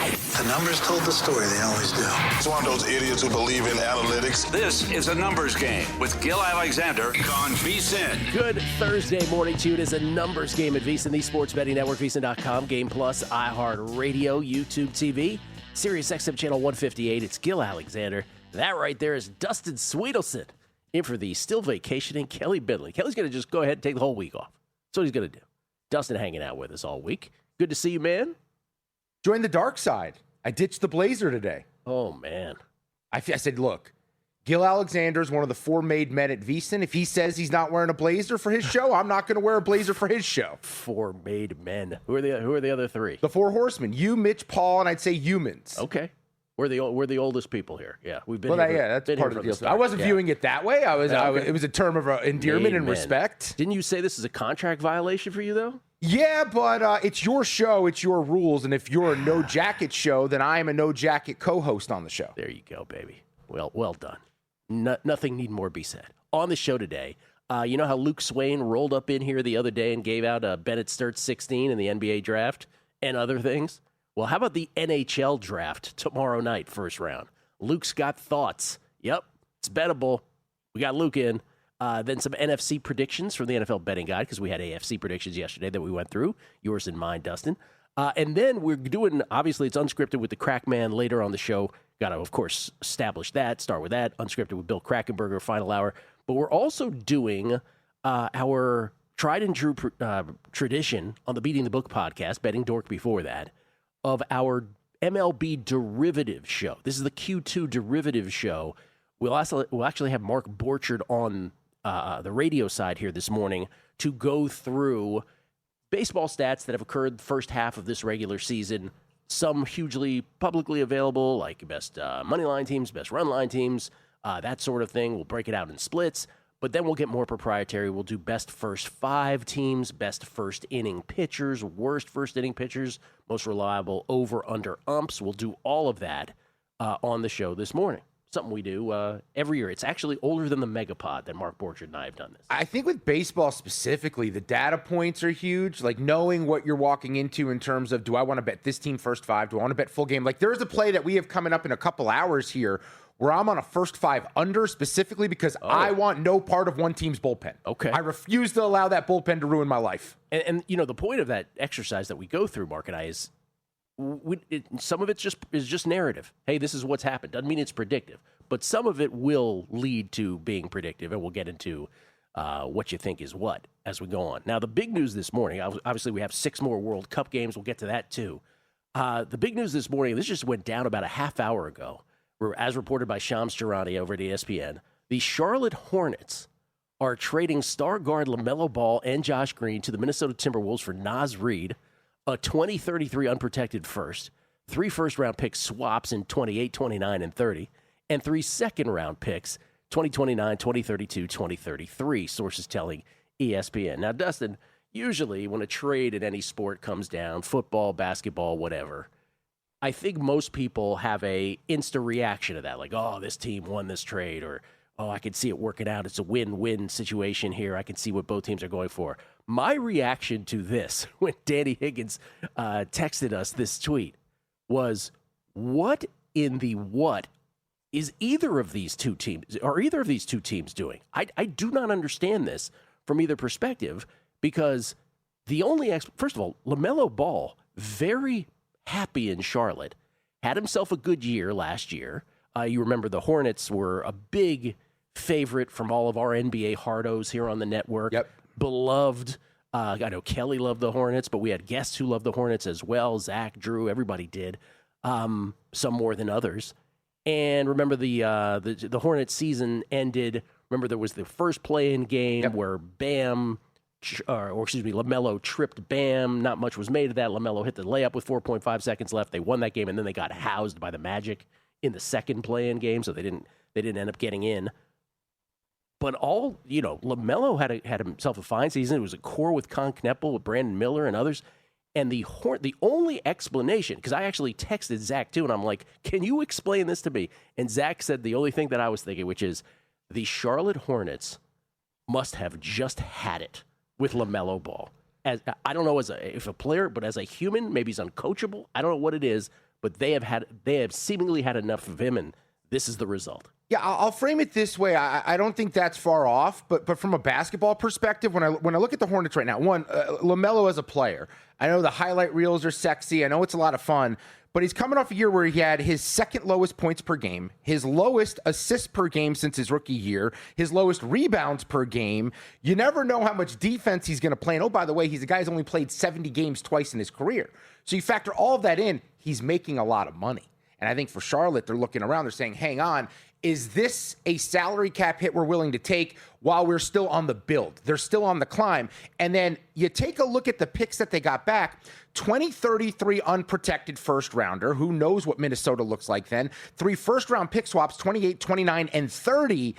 The numbers told the story. They always do. It's one of those idiots who believe in analytics. This is a numbers game with Gil Alexander on VSiN. Good Thursday morning to you. It is a numbers game at VSiN, the sports betting network, VSiN.com, Game Plus, iHeartRadio, YouTube TV, Sirius XM Channel 158. It's Gil Alexander. That right there is Dustin Sweetelson in for the still vacationing Kelly Bidley. Kelly's going to just go ahead and take the whole week off. That's what he's going to do. Dustin hanging out with us all week. Good to see you, man. Join the dark side. I ditched the blazer today. Oh, man. I said, look, Gil Alexander is one of the four made men at VSiN. If he says he's not wearing a blazer for his show, I'm not going to wear a blazer for his show. Four made men. Who are the other three? The four horsemen. You, Mitch, Paul, and I'd say humans. Okay. We're the oldest people here. Yeah, we've been. Well, here that's been part here of the deal. start. I wasn't viewing it that way. It was a term of endearment and respect. Didn't you say this is a contract violation for you, though? Yeah, but it's your show, it's your rules, and if you're a no jacket show, then I am a no jacket co-host on the show. There you go, baby. Well done. Nothing need more be said. On the show today, you know how Luke Swain rolled up in here the other day and gave out a Bennett Sturts 16 in the NBA draft and other things? Well, how about the NHL draft tomorrow night, first round? Luke's got thoughts. Yep, it's bettable. We got Luke in. Then some NFC predictions from the NFL Betting Guide, because we had AFC predictions yesterday that we went through. Yours and mine, Dustin. And then we're doing, obviously, it's unscripted with the Crackman later on the show. Got to, of course, establish that, start with that. Unscripted with Bill Krackomberger, final hour. But we're also doing our tried and true tradition on the Beating the Book podcast, Betting Dork before that, of our MLB derivative show. This is the Q2 derivative show. We'll actually have Mark Borchard on the radio side here this morning to go through baseball stats that have occurred the first half of this regular season. Some hugely publicly available, like best money line teams, best run line teams, that sort of thing. We'll break it out in splits. But then we'll get more proprietary. We'll do best first five teams, best first inning pitchers, worst first inning pitchers, most reliable over-under umps. We'll do all of that on the show this morning. Something we do every year. It's actually older than the Megapod that Mark Borchard and I have done this. I think with baseball specifically, the data points are huge. Like knowing what you're walking into in terms of, do I want to bet this team first five? Do I want to bet full game? Like there's a play that we have coming up in a couple hours here where I'm on a first five under specifically because I want no part of one team's bullpen. Okay. I refuse to allow that bullpen to ruin my life. And you know, the point of that exercise that we go through, Mark and I, is some of it's just narrative. Hey, this is what's happened. Doesn't mean it's predictive. But some of it will lead to being predictive, and we'll get into what you think is what as we go on. Now, the big news this morning, obviously we have 6 more World Cup games. We'll get to that too. The big news this morning, this just went down about a half hour ago, as reported by Shams Charania over at ESPN, the Charlotte Hornets are trading star guard LaMelo Ball and Josh Green to the Minnesota Timberwolves for Naz Reid, a 2033 unprotected first, 3 first-round pick swaps in 28, 29, and 30, and 3 second-round picks, 2029, 2032, 2033, sources telling ESPN. Now, Dustin, usually when a trade in any sport comes down, football, basketball, whatever, I think most people have a instant reaction to that, like, oh, this team won this trade, or, oh, I can see it working out. It's a win-win situation here. I can see what both teams are going for. My reaction to this, when Danny Higgins texted us this tweet, was, what in the what is either of these two teams doing? I do not understand this from either perspective, because the only first of all, LaMelo Ball, very happy in Charlotte, had himself a good year last year. You remember the Hornets were a big favorite from all of our NBA hardos here on the network. Yep. Beloved. I know Kelly loved the Hornets, but we had guests who loved the Hornets as well. Zach, Drew, everybody did. Some more than others. And remember the Hornets season ended. Remember there was the first play-in game where LaMelo tripped Bam. Not much was made of that. LaMelo hit the layup with 4.5 seconds left. They won that game, and then they got housed by the Magic in the second play-in game, so they didn't end up getting in. But LaMelo had himself a fine season. It was a core with Con Kneppel, with Brandon Miller and others. And the only explanation, because I actually texted Zach too, and I'm like, can you explain this to me? And Zach said the only thing that I was thinking, which is the Charlotte Hornets must have just had it with LaMelo Ball. I don't know if a player, but as a human, maybe he's uncoachable. I don't know what it is, but they have seemingly had enough of him, and this is the result. Yeah, I'll frame it this way. I don't think that's far off, but from a basketball perspective, when I look at the Hornets right now, one, LaMelo as a player, I know the highlight reels are sexy. I know it's a lot of fun, but he's coming off a year where he had his second lowest points per game, his lowest assists per game since his rookie year, his lowest rebounds per game. You never know how much defense he's going to play. And oh, by the way, he's a guy who's only played 70 games twice in his career. So you factor all of that in, he's making a lot of money. And I think for Charlotte, they're looking around, they're saying, hang on, is this a salary cap hit we're willing to take while we're still on the build? They're still on the climb. And then you take a look at the picks that they got back. 2033 unprotected first rounder. Who knows what Minnesota looks like then? 3 first-round pick swaps, 28, 29, and 30.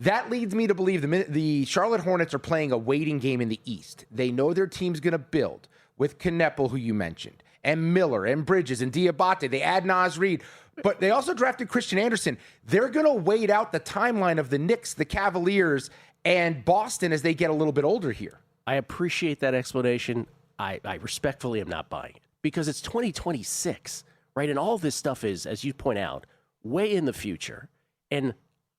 That leads me to believe the Charlotte Hornets are playing a waiting game in the East. They know their team's going to build with Kneppel, who you mentioned, and Miller, and Bridges, and Diabate. They add Naz Reid. But they also drafted Christian Anderson. They're going to wait out the timeline of the Knicks, the Cavaliers, and Boston as they get a little bit older here. I appreciate that explanation. I respectfully am not buying it because it's 2026, right? And all this stuff is, as you point out, way in the future. And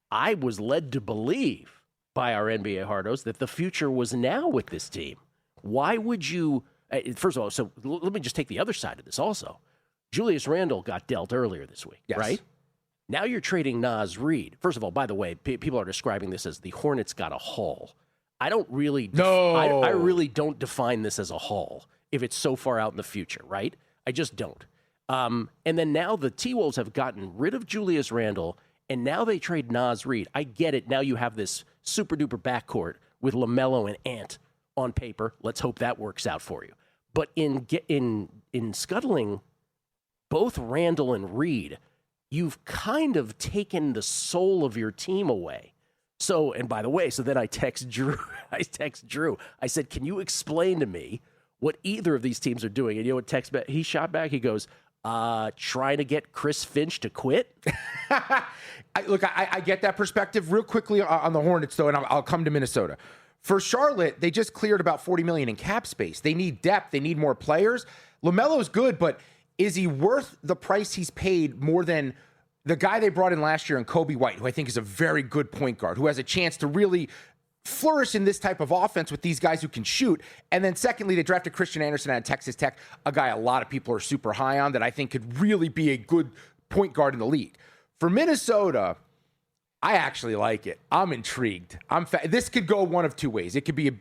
I was led to believe by our NBA hardos that the future was now with this team. Why would you, first of all, so let me just take the other side of this also. Julius Randle got dealt earlier this week, yes, right? Now you're trading Naz Reid. First of all, by the way, people are describing this as the Hornets got a haul. I don't really, I really don't define this as a haul if it's so far out in the future, right? I just don't. And then now the T-Wolves have gotten rid of Julius Randle, and now they trade Naz Reid. I get it. Now you have this super-duper backcourt with LaMelo and Ant on paper. Let's hope that works out for you. But in scuttling both Randle and Reid, you've kind of taken the soul of your team away. So, and by the way, so then I text Drew. I said, can you explain to me what either of these teams are doing? And you know what he shot back? He goes, trying to get Chris Finch to quit? I get that perspective. Real quickly on the Hornets, though, and I'll come to Minnesota. For Charlotte, they just cleared about $40 million in cap space. They need depth. They need more players. LaMelo's good, but is he worth the price he's paid more than the guy they brought in last year in Kobe White, who I think is a very good point guard, who has a chance to really flourish in this type of offense with these guys who can shoot? And then secondly, they drafted Christian Anderson out of Texas Tech, a guy a lot of people are super high on that I think could really be a good point guard in the league. For Minnesota, I actually like it. I'm intrigued. This could go one of two ways. It could be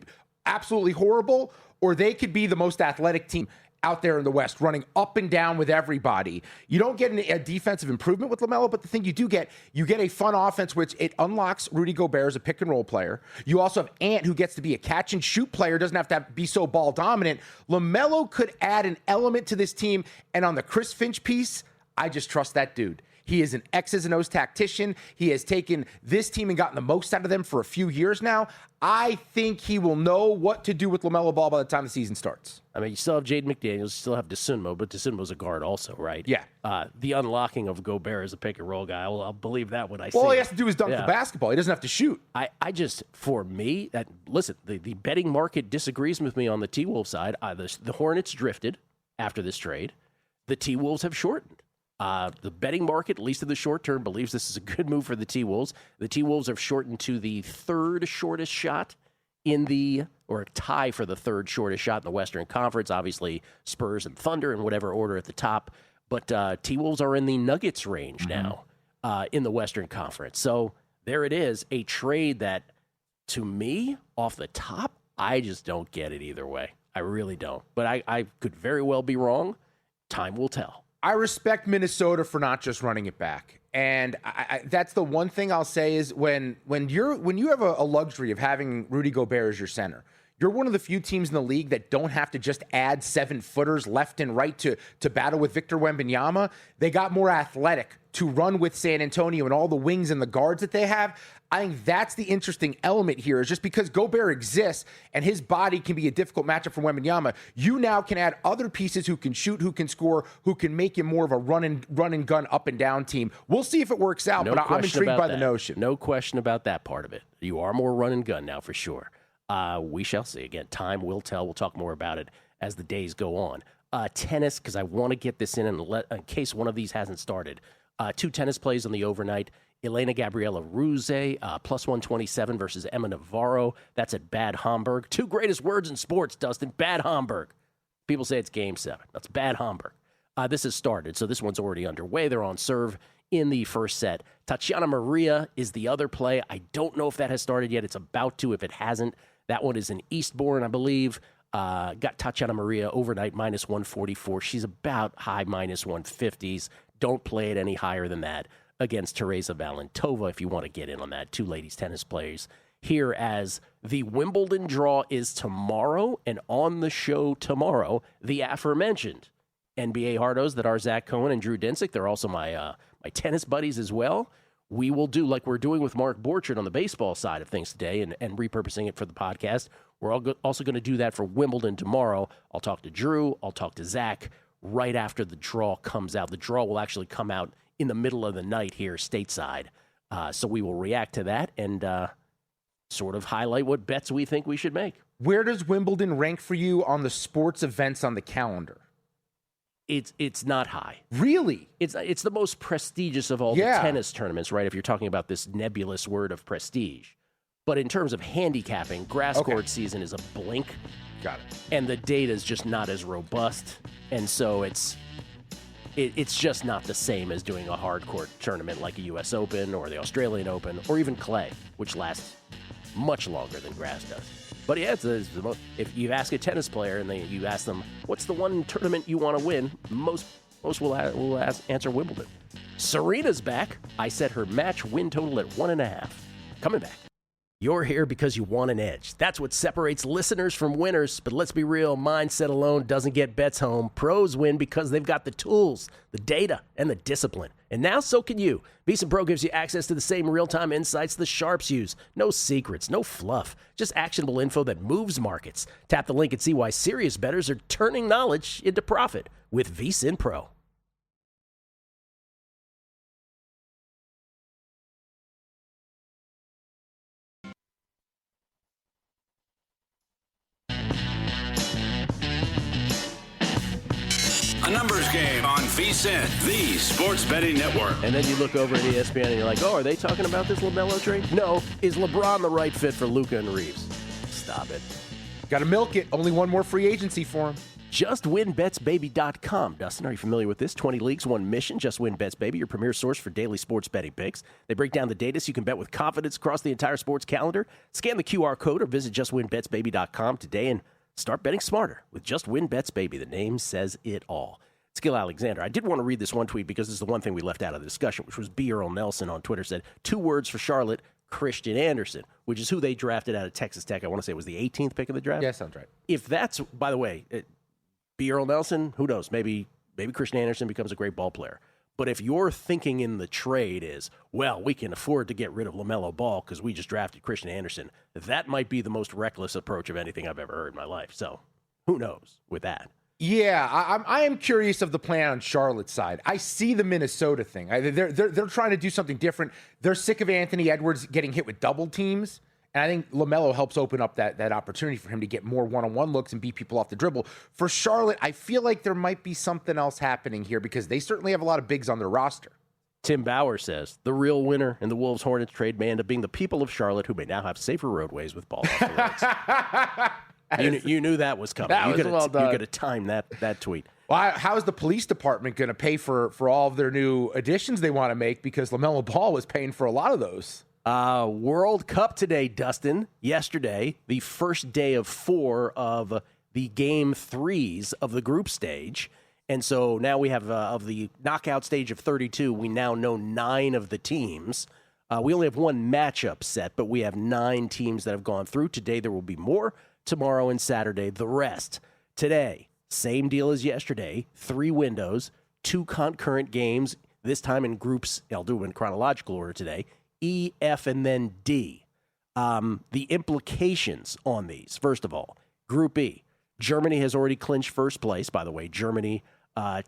absolutely horrible, or they could be the most athletic team out there in the West, running up and down with everybody. You don't get a defensive improvement with LaMelo, but the thing you do get, you get a fun offense, which it unlocks Rudy Gobert as a pick and roll player. You also have Ant, who gets to be a catch and shoot player, doesn't have to be so ball dominant. LaMelo could add an element to this team, and on the Chris Finch piece, I just trust that dude. He is an X's and O's tactician. He has taken this team and gotten the most out of them for a few years now. I think he will know what to do with LaMelo Ball by the time the season starts. I mean, you still have Jaden McDaniels, you still have DeSunmo, but DeSunmo's a guard also, right? Yeah. The unlocking of Gobert as a pick-and-roll guy, I'll believe that when I see it. All he has to do is dunk the basketball. He doesn't have to shoot. I just, for me, listen, the betting market disagrees with me on the T-Wolves side. The Hornets drifted after this trade. The T-Wolves have shortened. The betting market, at least in the short term, believes this is a good move for the T-Wolves. The T-Wolves have shortened to the third shortest shot or a tie for the third shortest shot in the Western Conference. Obviously, Spurs and Thunder in whatever order at the top. But T-Wolves are in the Nuggets range now in the Western Conference. So there it is, a trade that, to me, off the top, I just don't get it either way. I really don't. But I could very well be wrong. Time will tell. I respect Minnesota for not just running it back. And that's the one thing I'll say is when you have a luxury of having Rudy Gobert as your center, you're one of the few teams in the league that don't have to just add 7-footers left and right to battle with Victor Wembanyama. They got more athletic to run with San Antonio and all the wings and the guards that they have. I think that's the interesting element here, is just because Gobert exists and his body can be a difficult matchup for Wembanyama, you now can add other pieces who can shoot, who can score, who can make him more of a run and gun up and down team. We'll see if it works out, but I'm intrigued by the notion. No question about that part of it. You are more run and gun now for sure. We shall see. Again, time will tell. We'll talk more about it as the days go on. Tennis, because I want to get this in case one of these hasn't started. 2 tennis plays on the overnight. Elena Gabriela Ruse, plus 127 versus Emma Navarro. That's at Bad Homburg. 2 greatest words in sports, Dustin. Bad Homburg. People say it's Game 7. That's Bad Homburg. This has started, so this one's already underway. They're on serve in the first set. Tatiana Maria is the other play. I don't know if that has started yet. It's about to if it hasn't. That one is in Eastbourne, I believe. Got Tatiana Maria overnight, minus 144. She's about high minus 150s. Don't play it any higher than that against Teresa Valentova if you want to get in on that. 2 ladies tennis players here as the Wimbledon draw is tomorrow, and on the show tomorrow, the aforementioned NBA hardos that are Zach Cohen and Drew Dinsick. They're also my tennis buddies as well. We will do like we're doing with Mark Borchardt on the baseball side of things today and repurposing it for the podcast. We're also going to do that for Wimbledon tomorrow. I'll talk to Drew. I'll talk to Zach right after the draw comes out. The draw will actually come out in the middle of the night here stateside. So we will react to that and sort of highlight what bets we think we should make. Where does Wimbledon rank for you on the sports events on the calendar? It's not high. Really? It's the most prestigious of all the tennis tournaments, right? If you're talking about this nebulous word of prestige. But in terms of handicapping, grass court season is a blink. Got it. And the data is just not as robust. And so it's just not the same as doing a hard court tournament like a U.S. Open or the Australian Open or even clay, which lasts much longer than grass does. But yeah, it's the most, if you ask a tennis player and you ask them, what's the one tournament you want to win, most will answer Wimbledon. Serena's back. I set her match win total at 1.5. Coming back. You're here because you want an edge. That's what separates listeners from winners. But let's be real, mindset alone doesn't get bets home. Pros win because they've got the tools, the data, and the discipline. And now so can you. VSiN Pro gives you access to the same real-time insights the sharps use. No secrets, no fluff, just actionable info that moves markets. Tap the link and see why serious bettors are turning knowledge into profit with VSiN Pro. A numbers game on VSiN, the sports betting network. And then you look over at ESPN and you're like, oh, are they talking about this LaMelo trade? No. Is LeBron the right fit for Luka and Reeves? Stop it. Got to milk it. Only one more free agency for him. JustWinBetsBaby.com. Dustin, are you familiar with this? 20 leagues, one mission. Just Win Bets Baby, your premier source for daily sports betting picks. They break down the data so you can bet with confidence across the entire sports calendar. Scan the QR code or visit JustWinBetsBaby.com today and start betting smarter with Just Win Bets Baby. The name says it all. It's Gil Alexander. I did want to read this one tweet because this is the one thing we left out of the discussion, which was B. Earl Nelson on Twitter said, 2 words for Charlotte, Christian Anderson, which is who they drafted out of Texas Tech. I want to say it was the 18th pick of the draft. Yeah, sounds right. If that's, by the way, B. Earl Nelson, who knows? Maybe Christian Anderson becomes a great ball player. But if your thinking in the trade is, well, we can afford to get rid of LaMelo Ball because we just drafted Christian Anderson, that might be the most reckless approach of anything I've ever heard in my life. So who knows with that? Yeah, I am curious of the plan on Charlotte's side. I see the Minnesota thing. They're trying to do something different. They're sick of Anthony Edwards getting hit with double teams. And I think LaMelo helps open up that opportunity for him to get more one-on-one looks and beat people off the dribble. For Charlotte, I feel like there might be something else happening here because they certainly have a lot of bigs on their roster. Tim Bauer says, the real winner in the Wolves-Hornets trade may end up being the people of Charlotte who may now have safer roadways with ball off the roads. You knew that was coming. That was well done. You got to time that tweet. Well, how is the police department going to pay for all of their new additions they want to make because LaMelo Ball was paying for a lot of those? World Cup today, Dustin. Yesterday, the first day of 4 of the game 3s of the group stage. And so now we have, of the knockout stage of 32, we now know 9 of the teams. We only have one matchup set, but we have 9 teams that have gone through. Today there will be more. Tomorrow and Saturday, the rest. Today, same deal as yesterday. 3 windows, 2 concurrent games, this time in groups. I'll do them in chronological order today. E, F, and then D. The implications on these, first of all, Group E. Germany has already clinched first place, by the way. Germany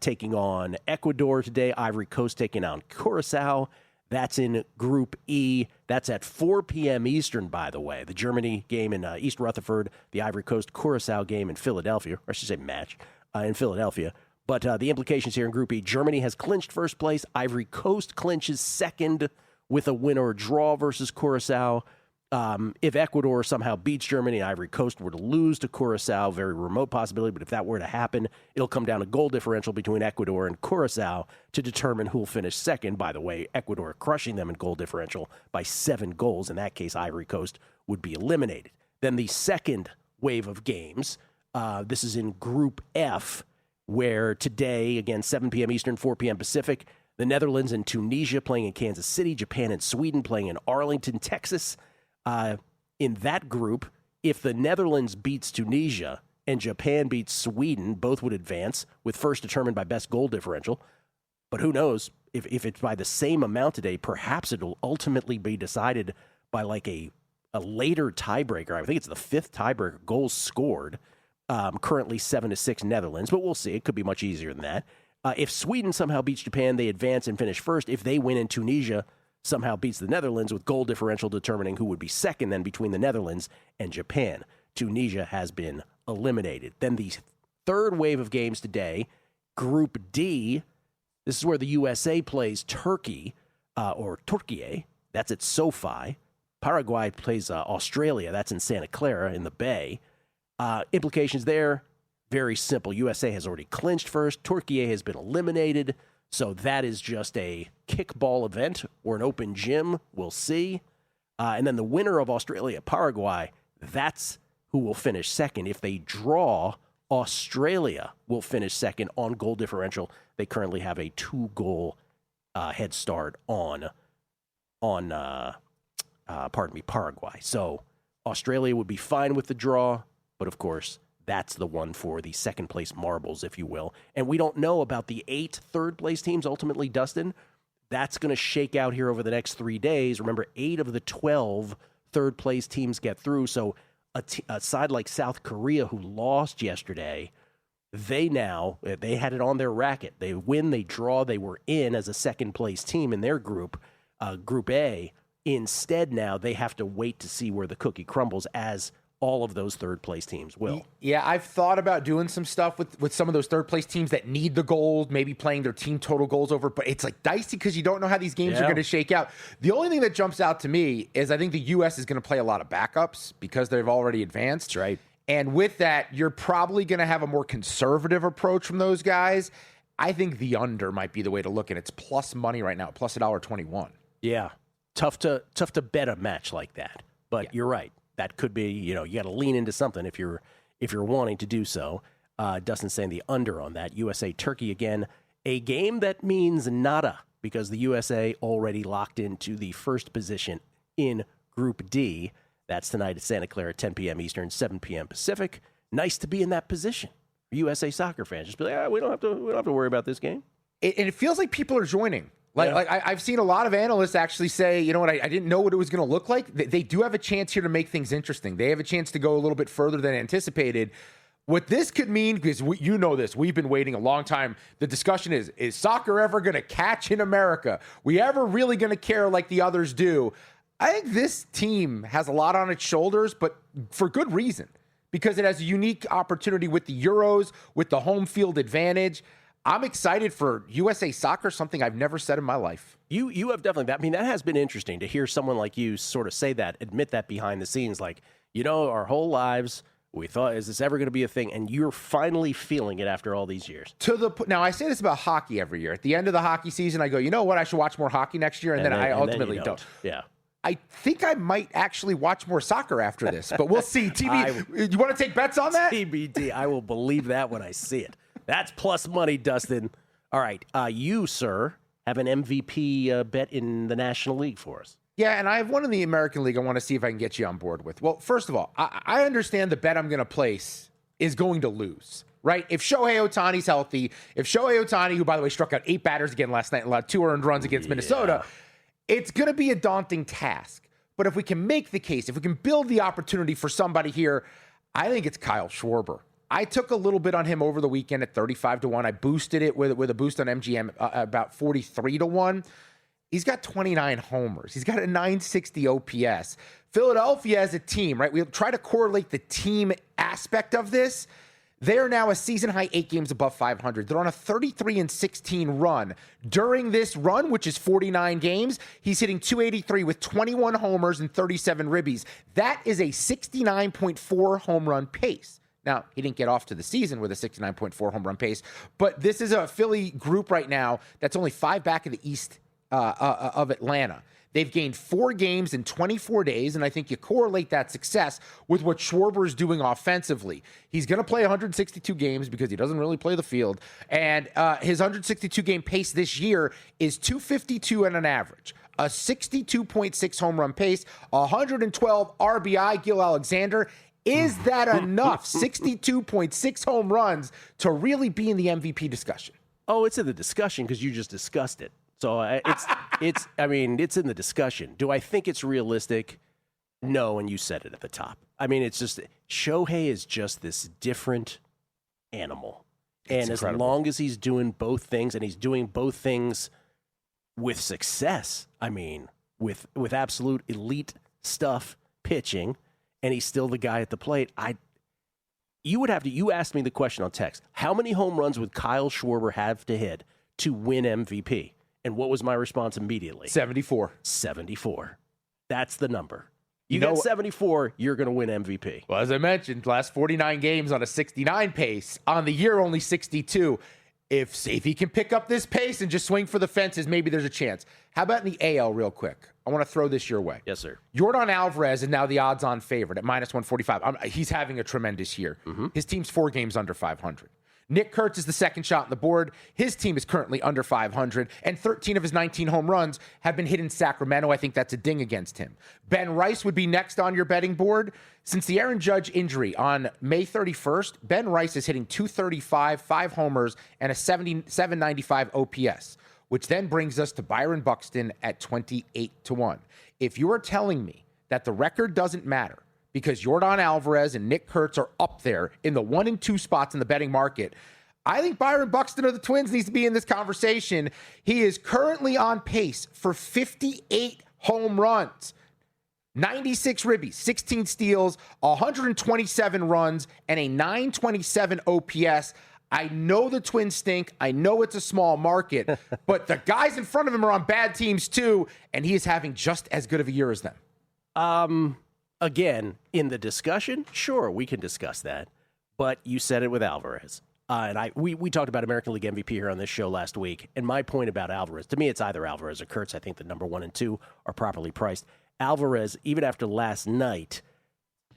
taking on Ecuador today. Ivory Coast taking on Curacao. That's in Group E. That's at 4 p.m. Eastern, by the way. The Germany game in East Rutherford, the Ivory Coast Curacao game in Philadelphia, or I should say match, in Philadelphia. But the implications here in Group E, Germany has clinched first place. Ivory Coast clinches second with a win or draw versus Curacao. If Ecuador somehow beats Germany and Ivory Coast were to lose to Curacao, very remote possibility, but if that were to happen, it'll come down to goal differential between Ecuador and Curacao to determine who will finish second. By the way, Ecuador crushing them in goal differential by 7 goals. In that case, Ivory Coast would be eliminated. Then the second wave of games, this is in Group F, where today, again, 7 p.m. Eastern, 4 p.m. Pacific, the Netherlands and Tunisia playing in Kansas City, Japan and Sweden playing in Arlington, Texas. In that group, if the Netherlands beats Tunisia and Japan beats Sweden, both would advance, with first determined by best goal differential. But who knows, if it's by the same amount today, perhaps it'll ultimately be decided by like a later tiebreaker. I think it's the 5th tiebreaker, goals scored, currently 7-6 Netherlands, but we'll see. It could be much easier than that. If Sweden somehow beats Japan, they advance and finish first. If they win and Tunisia somehow beats the Netherlands, with goal differential determining who would be second then between the Netherlands and Japan. Tunisia has been eliminated. Then the third wave of games today, Group D, this is where the USA plays Turkey, or Turkey, that's at SoFi. Paraguay plays Australia, that's in Santa Clara in the Bay. Implications there, very simple. USA has already clinched first. Turkey has been eliminated. So that is just a kickball event or an open gym. We'll see. And then the winner of Australia-Paraguay, that's who will finish second. If they draw, Australia will finish second on goal differential. They currently have a 2-goal head start on Paraguay. So Australia would be fine with the draw, but of course, that's the one for the second-place marbles, if you will. And we don't know about the 8 third-place teams, ultimately, Dustin. That's going to shake out here over the next 3 days. Remember, 8 of the 12 third-place teams get through. So a side like South Korea, who lost yesterday, they had it on their racket. They win, they draw, they were in as a second-place team in their group, Group A. Instead, now they have to wait to see where the cookie crumbles, as all of those third-place teams will. Yeah, I've thought about doing some stuff with some of those third-place teams that need the goals, maybe playing their team total goals over, but it's like dicey because you don't know how these games are going to shake out. The only thing that jumps out to me is I think the U.S. is going to play a lot of backups because they've already advanced. That's right. And with that, you're probably going to have a more conservative approach from those guys. I think the under might be the way to look at it. It's plus money right now, plus $1.21. Yeah, tough to bet a match like that, but You're right. That could be, you got to lean into something if you're wanting to do so. Dustin's saying the under on that. USA Turkey again, a game that means nada because the USA already locked into the first position in Group D. That's tonight at Santa Clara, 10 p.m. Eastern, 7 p.m. Pacific. Nice to be in that position for USA soccer fans. Just be like, we don't have to worry about this game. And it feels like people are joining. I've seen a lot of analysts actually say, you know what, I didn't know what it was going to look like. They do have a chance here to make things interesting. They have a chance to go a little bit further than anticipated. What this could mean, because you know this, we've been waiting a long time. The discussion is soccer ever going to catch in America? We ever really going to care like the others do? I think this team has a lot on its shoulders, but for good reason, because it has a unique opportunity with the Euros, with the home field advantage. I'm excited for USA soccer, something I've never said in my life. You have definitely, I mean, that has been interesting to hear someone like you sort of say that, admit that behind the scenes, like, our whole lives, we thought, is this ever going to be a thing? And you're finally feeling it after all these years. Now, I say this about hockey every year. At the end of the hocky season, I go, you know what? I should watch more hockey next year. And then I ultimately don't. Yeah. I think I might actually watch more soccer after this, but we'll see. You want to take bets on that? TBD. I will believe that when I see it. That's plus money, Dustin. All right. You, sir, have an MVP bet in the National League for us. Yeah, and I have one in the American League I want to see if I can get you on board with. Well, first of all, I understand the bet I'm going to place is going to lose, right? If Shohei Ohtani's healthy, if Shohei Ohtani, who, by the way, struck out 8 batters again last night and allowed 2 earned runs against Minnesota, it's going to be a daunting task. But if we can make the case, if we can build the opportunity for somebody here, I think it's Kyle Schwarber. I took a little bit on him over the weekend at 35-1. I boosted it with a boost on MGM about 43-1. He's got 29 homers. He's got a 960 OPS. Philadelphia as a team, right? We try to correlate the team aspect of this. They are now a season-high 8 games above 500. They're on a 33-16 run. During this run, which is 49 games, he's hitting .283 with 21 homers and 37 ribbies. That is a 69.4 home run pace. Now, he didn't get off to the season with a 69.4 home run pace, but this is a Philly group right now that's only 5 back of the East of Atlanta. They've gained 4 games in 24 days, and I think you correlate that success with what Schwarber is doing offensively. He's going to play 162 games because he doesn't really play the field, and his 162-game pace this year is 252 on an average, a 62.6 home run pace, 112 RBI. Gil Alexander, is that enough? 62.6 home runs to really be in the MVP discussion? Oh, it's in the discussion because you just discussed it. So it's in the discussion. Do I think it's realistic? No, and you said it at the top. I mean, it's just Shohei is just this different animal. And as long as he's doing both things, and he's doing both things with success, I mean, with absolute elite stuff pitching, and he's still the guy at the plate, you asked me the question on text. How many home runs would Kyle Schwarber have to hit to win MVP? And what was my response immediately? 74. 74. That's the number. You get 74, you're going to win MVP. Well, as I mentioned, last 49 games on a 69 pace. On the year, only 62. If he can pick up this pace and just swing for the fences, maybe there's a chance. How about in the AL real quick? I want to throw this your way. Yes, sir. Yordan Alvarez is now the odds-on favorite at minus 145. He's having a tremendous year. His team's 4 games under 500. Nick Kurtz is the second shot on the board. His team is currently under 500, and 13 of his 19 home runs have been hit in Sacramento. I think that's a ding against him. Ben Rice would be next on your betting board. Since the Aaron Judge injury on May 31st, Ben Rice is hitting .235, 5 homers, and a 795 OPS, which then brings us to Byron Buxton at 28-1. If you are telling me that the record doesn't matter, because Yordan Alvarez and Nick Kurtz are up there in the 1 and 2 spots in the betting market, I think Byron Buxton of the Twins needs to be in this conversation. He is currently on pace for 58 home runs, 96 ribbies, 16 steals, 127 runs, and a 927 OPS. I know the Twins stink. I know it's a small market, but the guys in front of him are on bad teams too, and he is having just as good of a year as them. Again, in the discussion, sure, we can discuss that. But you said it with Alvarez. And we talked about American League MVP here on this show last week. And my point about Alvarez, to me, it's either Alvarez or Kurtz. I think the number 1 and 2 are properly priced. Alvarez, even after last night,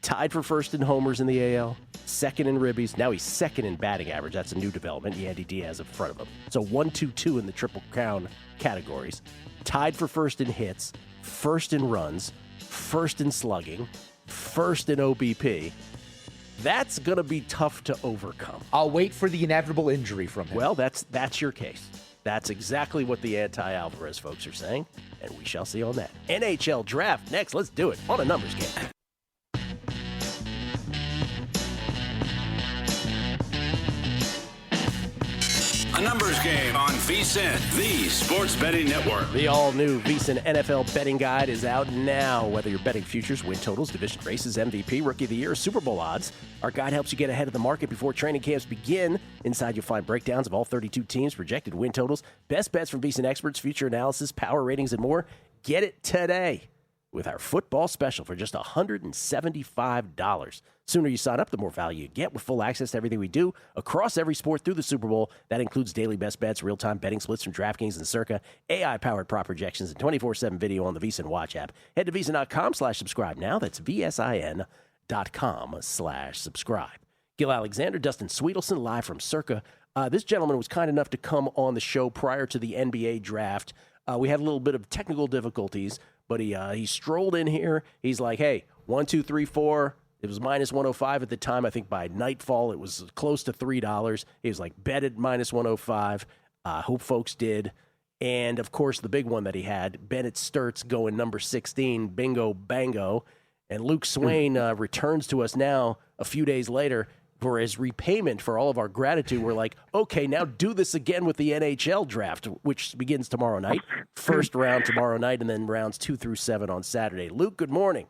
tied for first in homers in the AL, second in ribbies. Now he's second in batting average. That's a new development. Yandy Diaz in front of him. So 1, 2, 2 in the Triple Crown categories. Tied for first in hits, first in runs, first in slugging, first in OBP. That's going to be tough to overcome. I'll wait for the inevitable injury from him. Well, that's your case. That's exactly what the anti-Alvarez folks are saying, and we shall see on that. NHL Draft next. Let's do it on a numbers game. A numbers game on VSiN, the sports betting network. The all-new VSiN NFL betting guide is out now. Whether you're betting futures, win totals, division races, MVP, Rookie of the Year, Super Bowl odds, our guide helps you get ahead of the market before training camps begin. Inside, you'll find breakdowns of all 32 teams, projected win totals, best bets from VSiN experts, future analysis, power ratings, and more. Get it today with our football special for just $175. Sooner you sign up, the more value you get with full access to everything we do across every sport through the Super Bowl. That includes daily best bets, real-time betting splits from DraftKings and Circa, AI-powered prop projections, and 24/7 video on the VSiN Watch app. Head to VSiN.com/subscribe now. That's VSIN.com/subscribe. Gil Alexander, Dustin Sweetelson, live from Circa. This gentleman was kind enough to come on the show prior to the NBA draft. We had a little bit of technical difficulties, but he strolled in here. He's like, hey, 1, 2, 3, 4. It was minus 105 at the time. I think by nightfall it was close to $3. He was like, bet at minus 105. Hope folks did. And, of course, the big one that he had, Bennett Sturts going number 16, bingo, bango. And Luke Swain returns to us now a few days later for his repayment for all of our gratitude. We're like, okay, now do this again with the NHL draft, which begins tomorrow night. First round tomorrow night, and then rounds 2 through 7 on Saturday. Luke, good morning.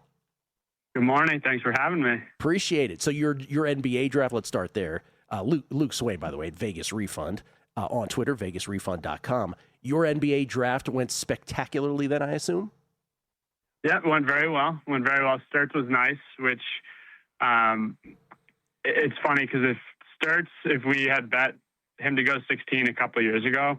Good morning. Thanks for having me. Appreciate it. So your NBA draft, let's start there. Luke Swain, by the way, at Vegas Refund on Twitter, vegasrefund.com. Your NBA draft went spectacularly then, I assume? Yeah, it went very well. Sturts was nice, which it's funny because if we had bet him to go 16 a couple of years ago,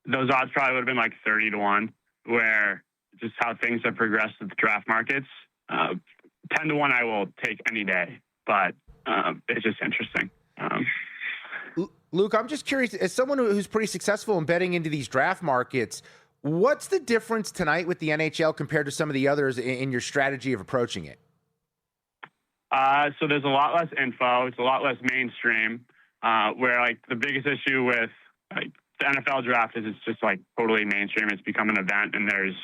those odds probably would have been like 30-1, where just how things have progressed with the draft markets. 10-1 I will take any day, but it's just interesting. Luke, I'm just curious, as someone who's pretty successful in betting into these draft markets, what's the difference tonight with the NHL compared to some of the others in your strategy of approaching it? So there's a lot less info. It's a lot less mainstream, where like the biggest issue with like the NFL draft is it's just like totally mainstream. It's become an event, and there's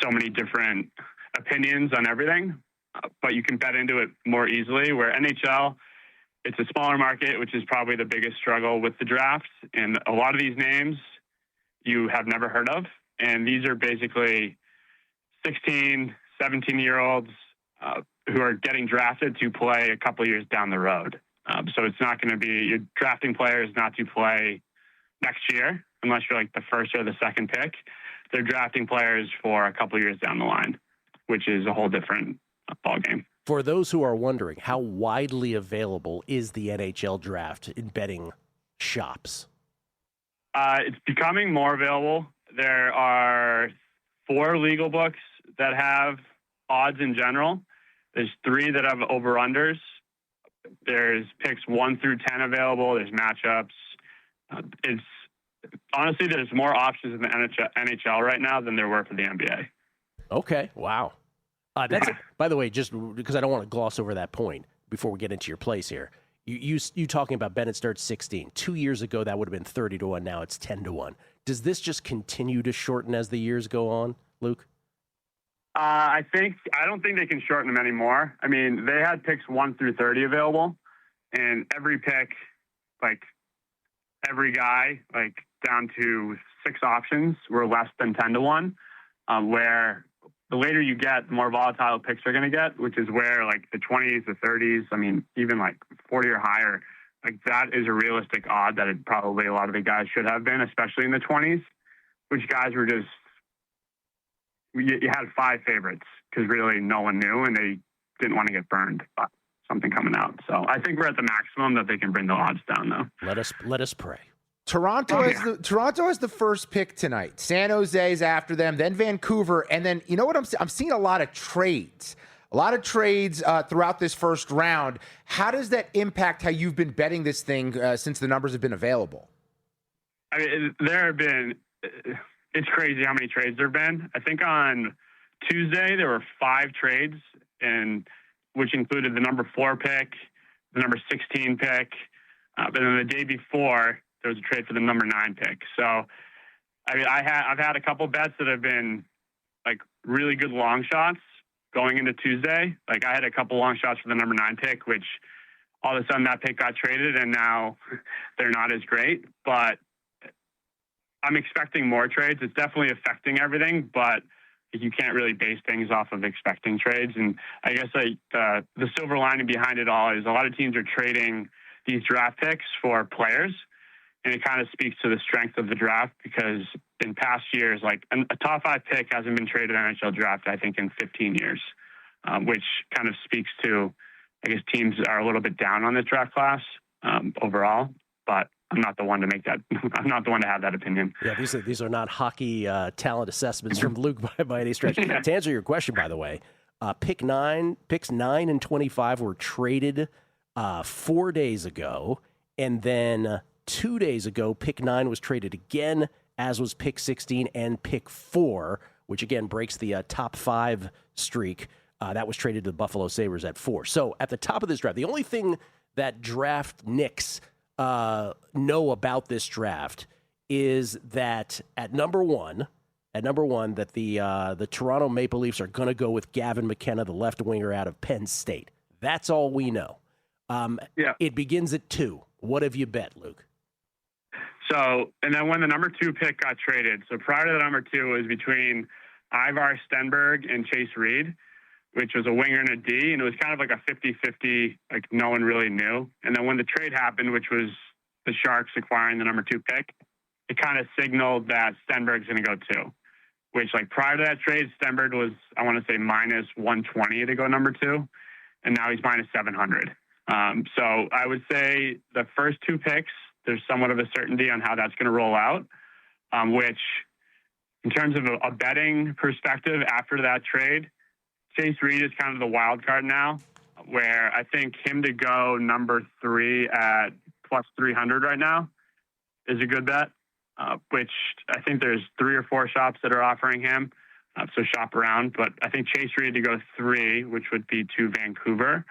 so many different opinions on everything, but you can bet into it more easily. Where NHL, it's a smaller market, which is probably the biggest struggle with the draft. And a lot of these names you have never heard of. And these are basically 16, 17-year-olds who are getting drafted to play a couple years down the road. So it's not going to be, you're drafting players not to play next year, unless you're like the first or the second pick. They're drafting players for a couple years down the line, which is a whole different ballgame. For those who are wondering, how widely available is the NHL draft in betting shops? It's becoming more available. There are 4 legal books that have odds in general. There's 3 that have over-unders. There's picks 1 through 10 available. There's matchups. It's honestly, there's more options in the NHL right now than there were for the NBA. Okay, wow. That's by the way, just because I don't want to gloss over that point before we get into your place here. You talking about Bennett Sturts 16. 2 years ago, that would have been 30-1. Now it's 10-1. Does this just continue to shorten as the years go on, Luke? I don't think they can shorten them anymore. I mean, they had picks 1 through 30 available, and every pick, like every guy, like down to 6 options were less than 10-1, where the later you get, the more volatile picks are going to get, which is where like the 20s, the 30s, I mean, even like 40 or higher, like that is a realistic odd that it probably a lot of the guys should have been, especially in the 20s, which guys were just, you had 5 favorites because really no one knew and they didn't want to get burned by something coming out. So I think we're at the maximum that they can bring the odds down, though. Let us pray. Toronto has the first pick tonight. San Jose's after them, then Vancouver, and then you know what I'm seeing a lot of trades. Throughout this first round. How does that impact how you've been betting this thing since the numbers have been available? I mean, it's crazy how many trades there have been. I think on Tuesday there were 5 trades, and which included the number 4 pick, the number 16 pick, but then the day before there was a trade for the number 9 pick. So, I mean, I've had a couple bets that have been like really good long shots going into Tuesday. Like I had a couple long shots for the number 9 pick, which all of a sudden that pick got traded and now they're not as great, but I'm expecting more trades. It's definitely affecting everything, but you can't really base things off of expecting trades. And I guess the silver lining behind it all is a lot of teams are trading these draft picks for players. And it kind of speaks to the strength of the draft because in past years, like a top 5 pick hasn't been traded in NHL draft, I think, in 15 years, which kind of speaks to, I guess, teams are a little bit down on this draft class overall. But I'm not the one to make that. I'm not the one to have that opinion. Yeah, these are not hockey talent assessments from Luke by any stretch. To answer your question, by the way, picks 9 and 25 were traded 4 days ago, and then 2 days ago, pick 9 was traded again, as was pick 16 and pick 4, which again breaks the top 5 streak. That was traded to the Buffalo Sabres at 4. So at the top of this draft, the only thing that draft nicks know about this draft is that at number one, that the Toronto Maple Leafs are going to go with Gavin McKenna, the left winger out of Penn State. That's all we know. It begins at 2. What have you bet, Luke? So, and then when the number 2 pick got traded, so prior to the number 2 was between Ivar Stenberg and Chase Reed. which was a winger and a D, and it was kind of like a 50-50, like no one really knew. And then when the trade happened, which was the Sharks acquiring the number 2 pick, it kind of signaled that Stenberg's going to go 2, which like prior to that trade, Stenberg was, I want to say, minus 120 to go number 2, and now he's minus 700. So I would say the first 2 picks, there's somewhat of a certainty on how that's going to roll out, which in terms of a betting perspective after that trade, Chase Reed is kind of the wild card now, where I think him to go number 3 at plus 300 right now is a good bet, which I think there's 3 or 4 shops that are offering him. So shop around. But I think Chase Reed to go 3, which would be to Vancouver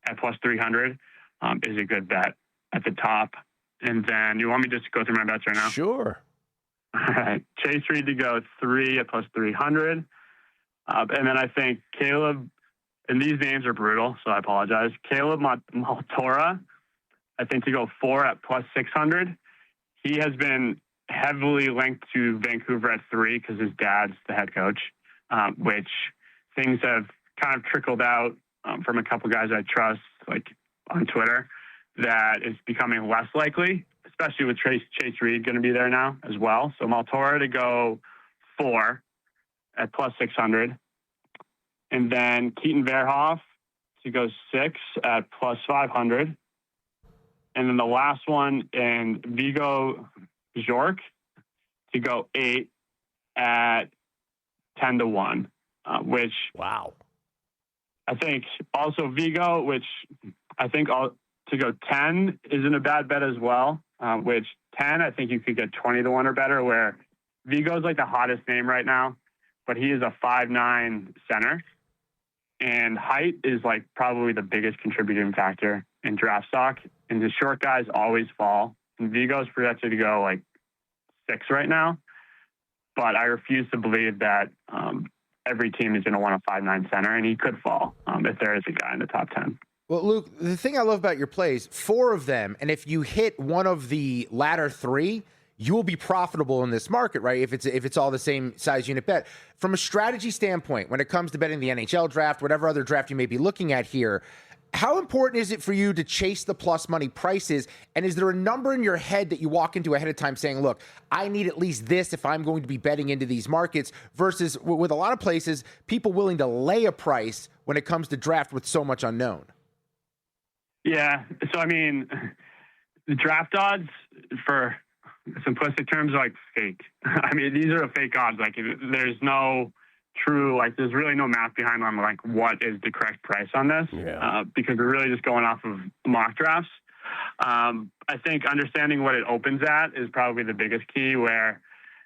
at plus 300, is a good bet at the top. And then you want me just to go through my bets right now? Sure. All right. Chase Reed to go 3 at plus 300. And then I think Caleb, and these names are brutal, so I apologize. Caleb Maltora, I think to go 4 at plus 600. He has been heavily linked to Vancouver at 3 because his dad's the head coach, which things have kind of trickled out from a couple guys I trust, like on Twitter, that it's becoming less likely, especially with Chase Reed going to be there now as well. So Maltora to go 4 at plus 600. And then Keaton Verhoff to go 6 at plus 500. And then the last one, and Vigo Bjork to go 8 at 10-1, which wow. I think also Vigo, which I think to go 10 isn't a bad bet as well, which 10, I think you could get 20-1 or better, where Vigo's like the hottest name right now, but he is a 5'9" center, and height is like probably the biggest contributing factor in draft stock, and the short guys always fall, and Vigo's projected to go like 6 right now, but I refuse to believe that every team is going to want a 5'9" center, and he could fall if there is a guy in the top 10. Well, Luke, the thing I love about your plays, 4 of them, and if you hit one of the latter 3, you will be profitable in this market, right? If it's all the same size unit bet. From a strategy standpoint, when it comes to betting the NHL draft, whatever other draft you may be looking at here, how important is it for you to chase the plus money prices? And is there a number in your head that you walk into ahead of time saying, look, I need at least this if I'm going to be betting into these markets, versus with a lot of places, people willing to lay a price when it comes to draft with so much unknown? Yeah. So, I mean, the draft odds, for simplistic terms, are like fake. I mean, these are fake odds. Like, there's no true, like, there's really no math behind on, like, what is the correct price on this, because we're really just going off of mock drafts. I think understanding what it opens at is probably the biggest key, where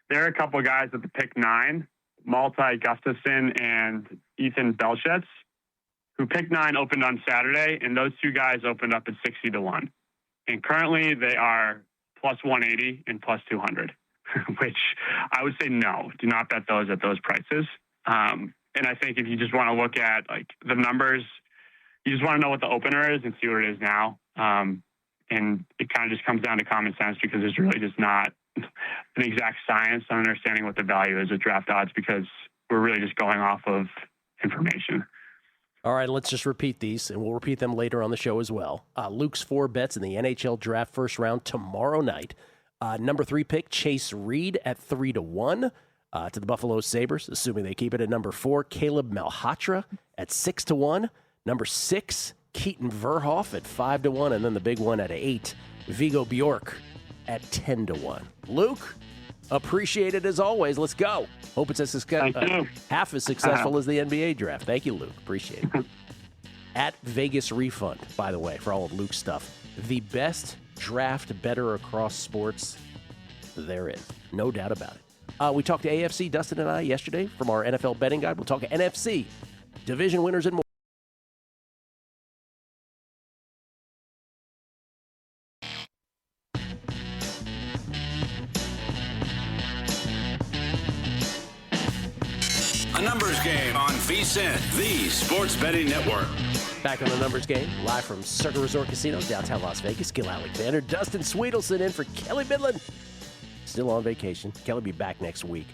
there are a couple of guys at the pick 9, Maltai Gustafson and Ethan Belschitz, who pick 9 opened on Saturday, and those 2 guys opened up at 60-1. And currently they are plus 180 and plus 200, which I would say no, do not bet those at those prices. And I think if you just want to look at like the numbers, you just want to know what the opener is and see what it is now. And it kind of just comes down to common sense, because there's really just not an exact science on understanding what the value is of draft odds, because we're really just going off of information. All right, let's just repeat these, and we'll repeat them later on the show as well. Luke's 4 bets in the NHL draft first round tomorrow night. Number 3 pick, Chase Reed at 3-1 to the Buffalo Sabres, assuming they keep it. At number 4, Caleb Malhotra at 6-1. Number 6, Keaton Verhoff at 5-1. And then the big one at 8, Vigo Bjork at 10-1. Luke, appreciate it as always. Let's go. Hope it's half as successful as the NBA draft. Thank you, Luke. Appreciate it. At Vegas Refund, by the way, for all of Luke's stuff, the best draft better across sports there is. No doubt about it. We talked to AFC, Dustin and I, yesterday from our NFL betting guide. We'll talk to NFC, division winners, and more. A numbers game on VSiN, the sports betting network. Back on the numbers game, live from Circa Resort Casino, downtown Las Vegas. Gil Alexander, Dustin Sweetelson in for Kelly Midland. Still on vacation. Kelly will be back next week.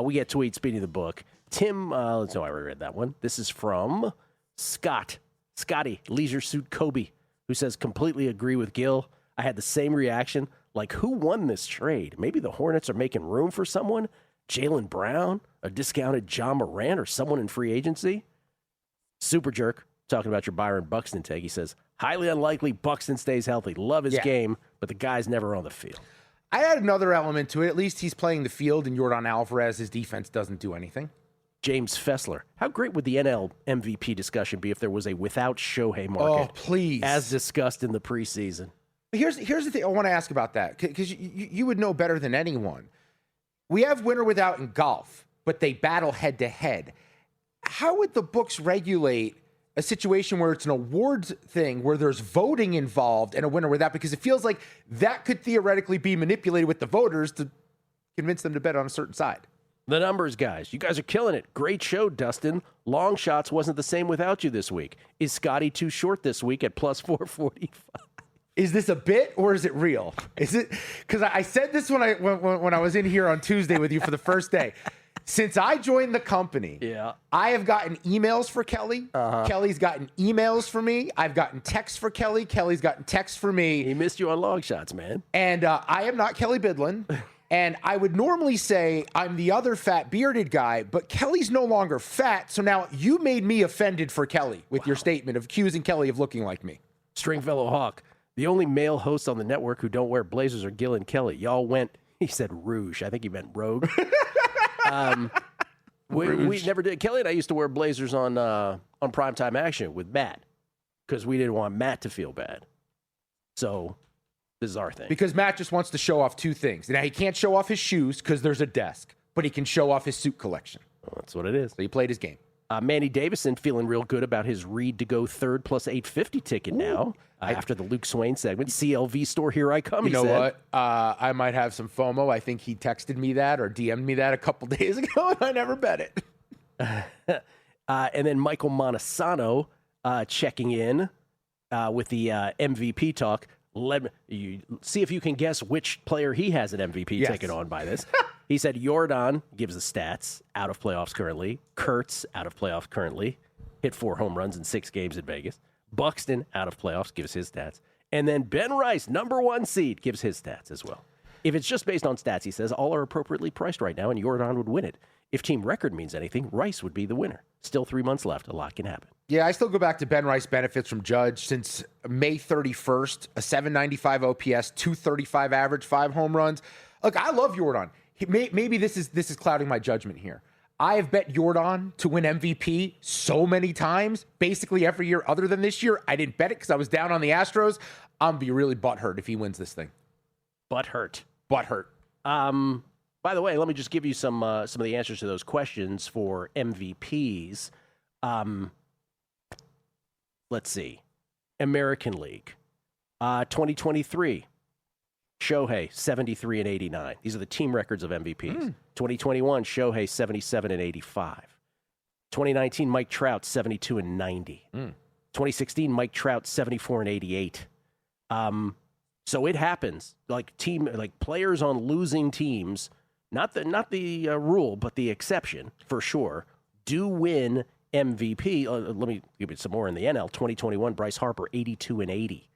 We get tweets, Speedy the Book. Tim, let's know I read that one. This is from Scotty, Leisure Suit Kobe, who says, completely agree with Gil. I had the same reaction. Like, who won this trade? Maybe the Hornets are making room for someone? Jaylen Brown, a discounted John Morant, or someone in free agency? Super Jerk, talking about your Byron Buxton take. He says, highly unlikely Buxton stays healthy. Love his game, but the guy's never on the field. I had another element to it. At least he's playing the field, and Jordan Alvarez, his defense doesn't do anything. James Fessler. How great would the NL MVP discussion be if there was a without Shohei market? Oh, please. As discussed in the preseason. Here's the thing I want to ask about that, because you would know better than anyone. We have winner without in golf, but they battle head-to-head. How would the books regulate a situation where it's an awards thing, where there's voting involved and a winner without? Because it feels like that could theoretically be manipulated with the voters to convince them to bet on a certain side. The numbers, guys. You guys are killing it. Great show, Dustin. Long shots wasn't the same without you this week. Is Scotty too short this week at plus 445? Is this a bit or is it real? Is it? Because I said this when I was in here on Tuesday with you for the first day. Since I joined the company, I have gotten emails for Kelly. Kelly's gotten emails for me. I've gotten texts for Kelly. Kelly's gotten texts for me. He missed you on long shots, man. And I am not Kelly Bidlin. And I would normally say I'm the other fat bearded guy, but Kelly's no longer fat. So now you made me offended for Kelly with your statement of accusing Kelly of looking like me. Stringfellow Hawk. The only male hosts on the network who don't wear blazers are Gil and Kelly. Y'all went, he said rouge. I think he meant rogue. We never did. Kelly and I used to wear blazers on Primetime Action with Matt because we didn't want Matt to feel bad. So this is our thing. Because Matt just wants to show off two things. Now, he can't show off his shoes because there's a desk, but he can show off his suit collection. Well, that's what it is. So he played his game. Manny Davison feeling real good about his Reed to go third plus 850 ticket now after the Luke Swain segment. CLV store, here I come, You know said. what? I might have some FOMO. I think he texted me that or DM'd me that a couple days ago, and I never bet it. And then Michael Montesano checking in with the MVP talk. Let you see if you can guess which player he has an MVP ticket on by this. He said Jordan gives the stats, out of playoffs currently. Kurtz, out of playoffs currently. Hit 4 home runs in 6 games in Vegas. Buxton, out of playoffs, gives his stats. And then Ben Rice, number 1 seed, gives his stats as well. If it's just based on stats, he says, all are appropriately priced right now, and Jordan would win it. If team record means anything, Rice would be the winner. Still 3 months left. A lot can happen. Yeah, I still go back to Ben Rice benefits from Judge since May 31st, a 795 OPS, 235 average, 5 home runs. Look, I love Jordan. Maybe this is clouding my judgment here. I have bet Jordan to win MVP so many times, basically every year other than this year. I didn't bet it because I was down on the Astros. I'm going to be really butthurt if he wins this thing. Butthurt. By the way, let me just give you some of the answers to those questions for MVPs. Let's see. American League. 2023. Shohei, 73 and 89. These are the team records of MVPs. 2021, Shohei, 77 and 85. 2019, Mike Trout, 72 and 90. 2016, Mike Trout, 74 and 88. So it happens. Like players on losing teams, not the rule, but the exception for sure, do win MVP. Let me give you some more in the NL. 2021, Bryce Harper, 82 and 80.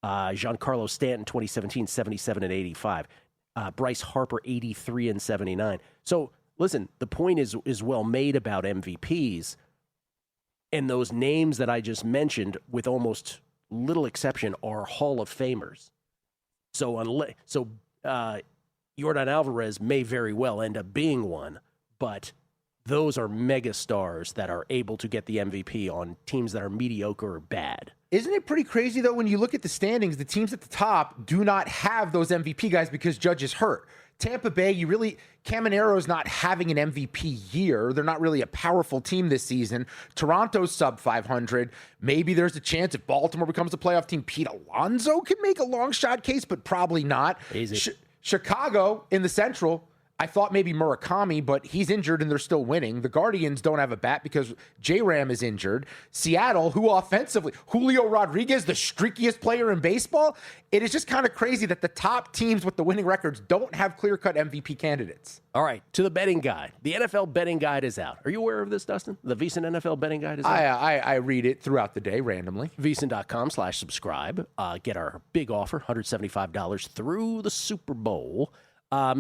Giancarlo Stanton, 2017, 77 and 85. Bryce Harper, 83 and 79. So listen, the point is well made about MVPs, and those names that I just mentioned, with almost little exception, are Hall of Famers. So Jordan Alvarez may very well end up being one, but those are mega stars that are able to get the MVP on teams that are mediocre or bad. Isn't it pretty crazy, though, when you look at the standings, the teams at the top do not have those MVP guys because Judge is hurt. Tampa Bay, Camanero's not having an MVP year. They're not really a powerful team this season. Toronto's sub 500. Maybe there's a chance if Baltimore becomes a playoff team, Pete Alonso could make a long shot case, but probably not. Easy. Chicago in the Central, I thought maybe Murakami, but he's injured and they're still winning. The Guardians don't have a bat because J-Ram is injured. Seattle, who offensively, Julio Rodriguez, the streakiest player in baseball. It is just kind of crazy that the top teams with the winning records don't have clear-cut MVP candidates. All right, to the betting guide. The NFL betting guide is out. Are you aware of this, Dustin? The VSiN NFL betting guide is out? I read it throughout the day randomly. VSiN.com/subscribe. Get our big offer, $175 through the Super Bowl.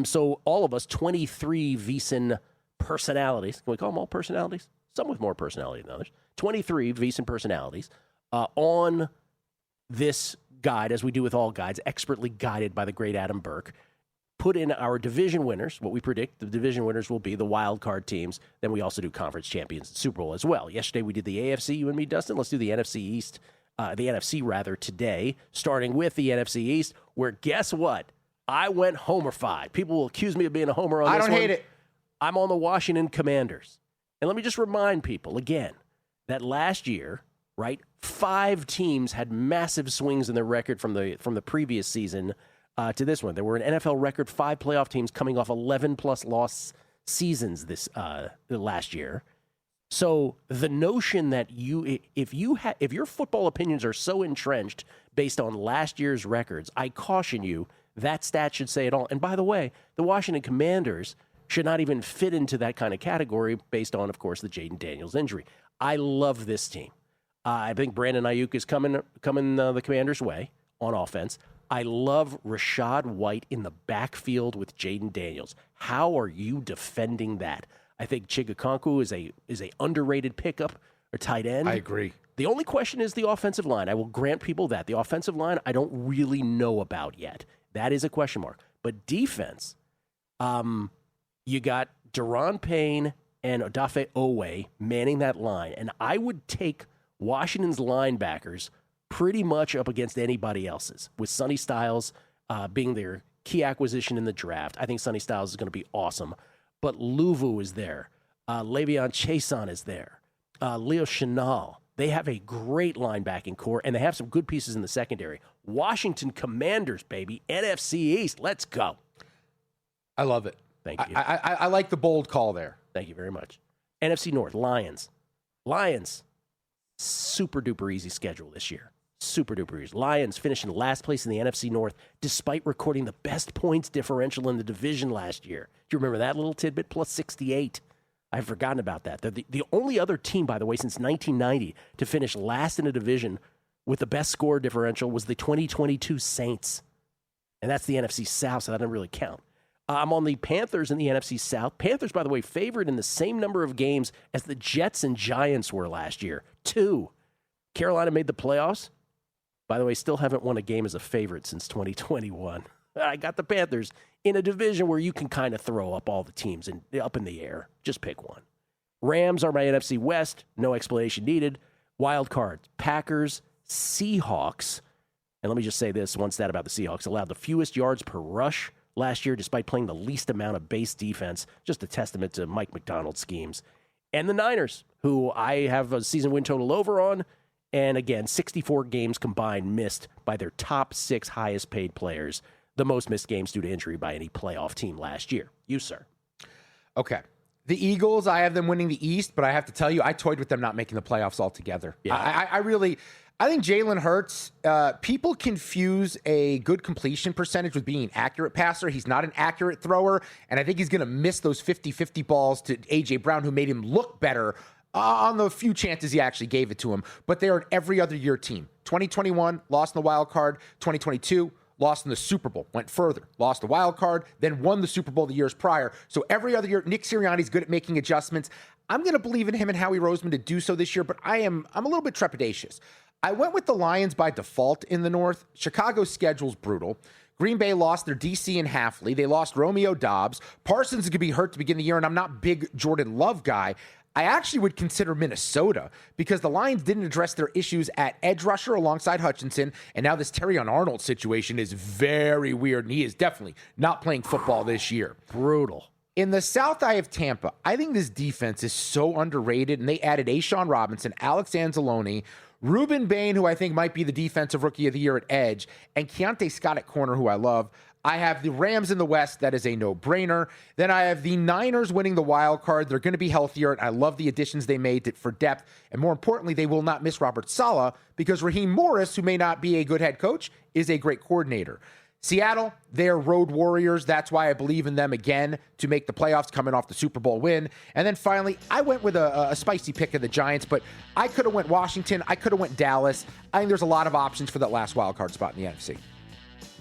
So all of us, 23 VSiN personalities, can we call them all personalities? Some with more personality than others. 23 VSiN personalities on this guide, as we do with all guides, expertly guided by the great Adam Burke. Put in our division winners, what we predict the division winners will be, the wild card teams. Then we also do conference champions and Super Bowl as well. Yesterday we did the AFC, you and me, Dustin. Let's do the NFC East, the NFC rather, today, starting with the NFC East, where guess what? I went homer-fied. People will accuse me of being a homer on this one. I don't hate it. I'm on the Washington Commanders. And let me just remind people again that last year, right, 5 teams had massive swings in their record from the previous season to this one. There were an NFL record 5 playoff teams coming off 11-plus loss seasons this last year. So the notion that if your football opinions are so entrenched based on last year's records, I caution you, that stat should say it all. And by the way, the Washington Commanders should not even fit into that kind of category based on, of course, the Jaden Daniels injury. I love this team. I think Brandon Ayuk is coming the Commanders' way on offense. I love Rachaad White in the backfield with Jaden Daniels. How are you defending that? I think Chigakonku is a underrated pickup or tight end. I agree. The only question is the offensive line. I will grant people that. The offensive line, I don't really know about yet. That is a question mark. But defense, you got Daron Payne and Odafe Owe manning that line. And I would take Washington's linebackers pretty much up against anybody else's, with Sonny Styles being their key acquisition in the draft. I think Sonny Styles is going to be awesome. But Luvu is there. Le'Veon Chason is there. Leo Chenal. They have a great linebacking core, and they have some good pieces in the secondary. Washington Commanders, baby. NFC East. Let's go. I love it. Thank you. I like the bold call there. Thank you very much. NFC North, Lions. Lions, super-duper easy schedule this year. Super-duper easy. Lions finishing last place in the NFC North despite recording the best points differential in the division last year. Do you remember that little tidbit? Plus 68. I've forgotten about that. They're the only other team, by the way, since 1990 to finish last in a division with the best score differential was the 2022 Saints. And that's the NFC South, so that doesn't really count. I'm on the Panthers in the NFC South. Panthers, by the way, favored in the same number of games as the Jets and Giants were last year. 2. Carolina made the playoffs. By the way, still haven't won a game as a favorite since 2021. I got the Panthers in a division where you can kind of throw up all the teams up in the air. Just pick one. Rams are my NFC West. No explanation needed. Wild cards, Packers, Seahawks. And let me just say this, one stat about the Seahawks. Allowed the fewest yards per rush last year despite playing the least amount of base defense. Just a testament to Mike McDonald's schemes. And the Niners, who I have a season win total over on. And again, 64 games combined missed by their top 6 highest paid players. The most missed games due to injury by any playoff team last year. You, sir. Okay. The Eagles, I have them winning the East, but I have to tell you, I toyed with them not making the playoffs altogether. Yeah. I think Jalen Hurts, people confuse a good completion percentage with being an accurate passer. He's not an accurate thrower, and I think he's going to miss those 50-50 balls to A.J. Brown, who made him look better on the few chances he actually gave it to him. But they are an every other year team. 2021, lost in the wild card. 2022, lost in the Super Bowl, went further, lost the wild card, then won the Super Bowl the years prior. So every other year, Nick Sirianni's good at making adjustments. I'm going to believe in him and Howie Roseman to do so this year, but I'm a little bit trepidatious. I went with the Lions by default in the North. Chicago's schedule's brutal. Green Bay lost their DC and Hafley. They lost Romeo Dobbs. Parsons is going to be hurt to begin the year, and I'm not a big Jordan Love guy. I actually would consider Minnesota because the Lions didn't address their issues at edge rusher alongside Hutchinson, and now this Terrion Arnold situation is very weird, and he is definitely not playing football this year. Brutal. In the South, I have Tampa. I think this defense is so underrated, and they added A'Shawn Robinson, Alex Anzalone, Ruben Bain, who I think might be the defensive rookie of the year at edge, and Keontae Scott at corner, who I love. I have the Rams in the West. That is a no-brainer. Then I have the Niners winning the wild card. They're going to be healthier, and I love the additions they made for depth. And more importantly, they will not miss Robert Saleh because Raheem Morris, who may not be a good head coach, is a great coordinator. Seattle, they're road warriors. That's why I believe in them again to make the playoffs coming off the Super Bowl win. And then finally, I went with a spicy pick of the Giants, but I could have went Washington. I could have went Dallas. I think there's a lot of options for that last wild card spot in the NFC.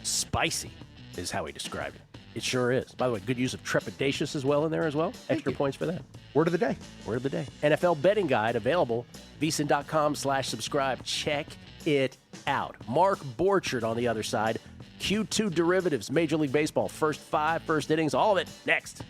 Spicy is how he described it. It sure is. By the way, good use of trepidatious as well in there as well. Extra points for that. Word of the day. Word of the day. NFL betting guide available. VSiN.com/subscribe. Check it out. Mark Borchard on the other side. Q2 derivatives, Major League Baseball, first 5, first innings, all of it next.